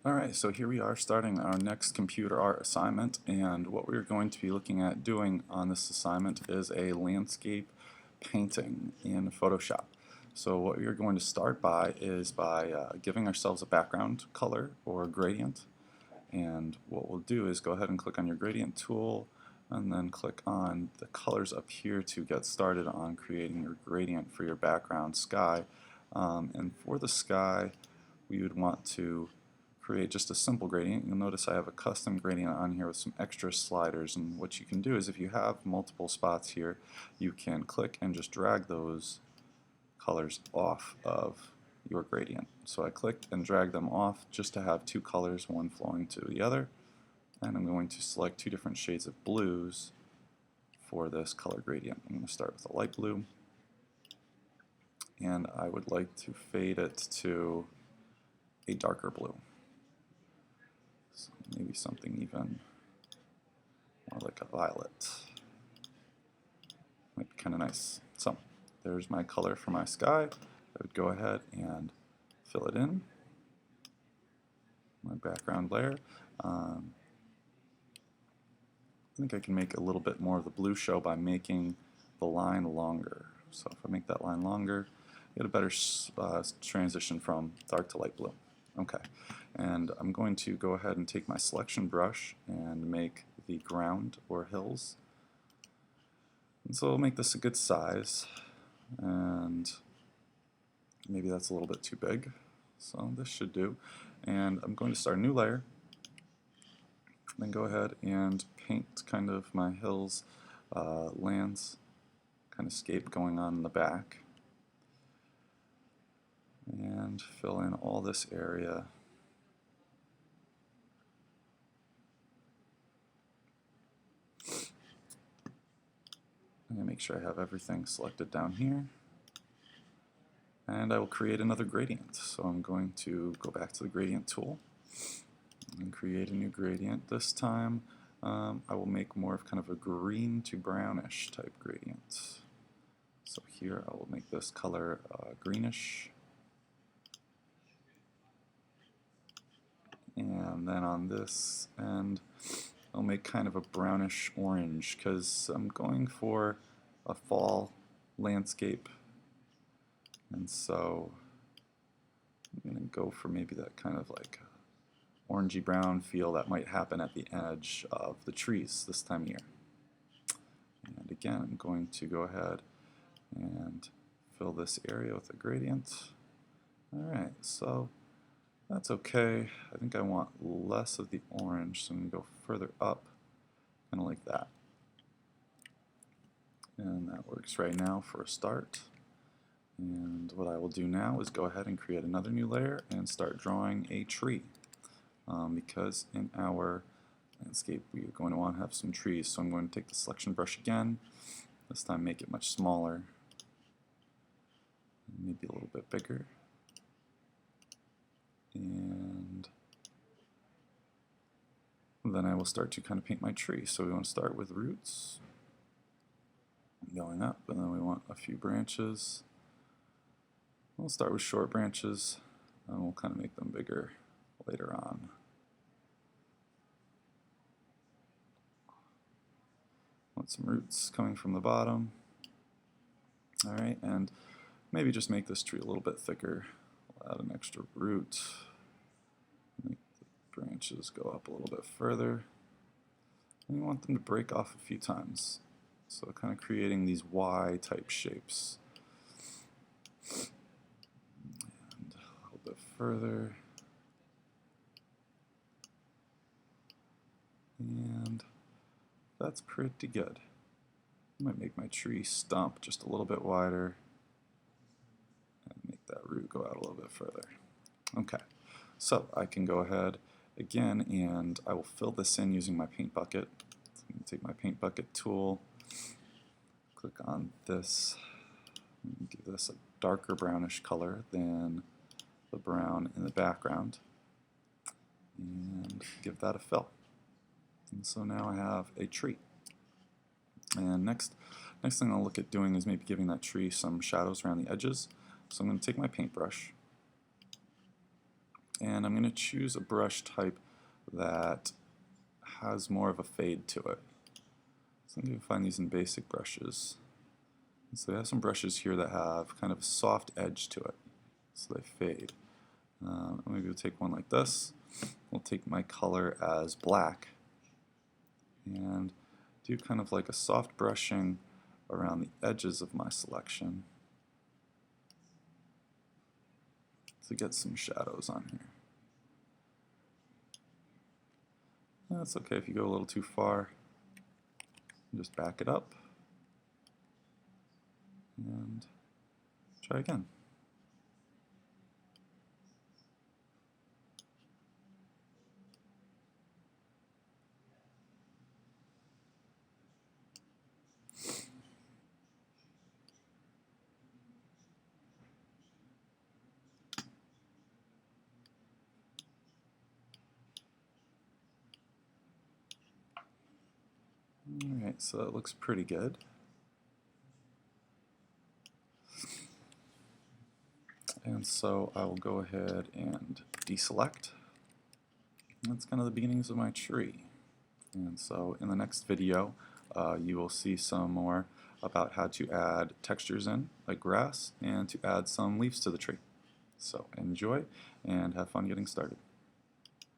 Alright, so here we are starting our next computer art assignment, and what we're going to be looking at doing on this assignment is a landscape painting in Photoshop. So what we're going to start by is by giving ourselves a background color or gradient, and what we'll do is go ahead and click on your gradient tool and then click on the colors up here to get started on creating your gradient for your background sky. And for the sky we would want to create just a simple gradient. You'll notice I have a custom gradient on here with some extra sliders, and what you can do is if you have multiple spots here, you can click and just drag those colors off of your gradient. So I clicked and dragged them off just to have two colors, one flowing to the other, and I'm going to select two different shades of blues for this color gradient. I'm going to start with a light blue, and I would like to fade it to a darker blue. So maybe something even more like a violet. Might be kind of nice. So there's my color for my sky. I would go ahead and fill it in, my background layer. I think I can make a little bit more of the blue show by making the line longer. So if I make that line longer, you get a better transition from dark to light blue. Okay, and I'm going to go ahead and take my selection brush and make the ground or hills. And so I'll make this a good size, and maybe that's a little bit too big, so this should do. And I'm going to start a new layer, then go ahead and paint kind of my hills, lands, kind of scape going on in the back, and fill in all this area. I'm going to make sure I have everything selected down here, and I will create another gradient. So I'm going to go back to the gradient tool and create a new gradient. This time I will make more of kind of a green to brownish type gradient. So here I will make this color greenish, and then on this end I'll make kind of a brownish orange because I'm going for a fall landscape, and so I'm going to go for maybe that kind of like orangey brown feel that might happen at the edge of the trees this time of year. And again, I'm going to go ahead and fill this area with a gradient. Alright, so that's okay. I think I want less of the orange, so I'm going to go further up, kind of like that. And that works right now for a start. And what I will do now is go ahead and create another new layer and start drawing a tree. Because in our landscape we are going to want to have some trees, so I'm going to take the selection brush again, this time make it much smaller, maybe a little bit bigger, and then I will start to kind of paint my tree. So we want to start with roots going up, and then we want a few branches. We'll start with short branches and we'll kind of make them bigger later on. Want some roots coming from the bottom. Alright, and maybe just make this tree a little bit thicker. We'll add an extra root. Make the branches go up a little bit further. And we want them to break off a few times. So kind of creating these Y-type shapes. And a little bit further. And that's pretty good. I might make my tree stump just a little bit wider and make that root go out a little bit further. Okay, so I can go ahead again and I will fill this in using my paint bucket. So I'm going to take my paint bucket tool, click on this, and give this a darker brownish color than the brown in the background, and give that a fill. And so now I have a tree. And next thing I'll look at doing is maybe giving that tree some shadows around the edges. So I'm going to take my paintbrush And I'm going to choose a brush type that has more of a fade to it. So I'm going to find these in basic brushes. And so I have some brushes here that have kind of a soft edge to it, so they fade. Maybe we'll take one like this. We'll take my color as black and do kind of like a soft brushing around the edges of my selection to get some shadows on here. That's okay if you go a little too far. Just back it up and try again. Alright, so that looks pretty good. And so I will go ahead and deselect. That's kind of the beginnings of my tree. And so in the next video, you will see some more about how to add textures in, like grass, and to add some leaves to the tree. So enjoy and have fun getting started.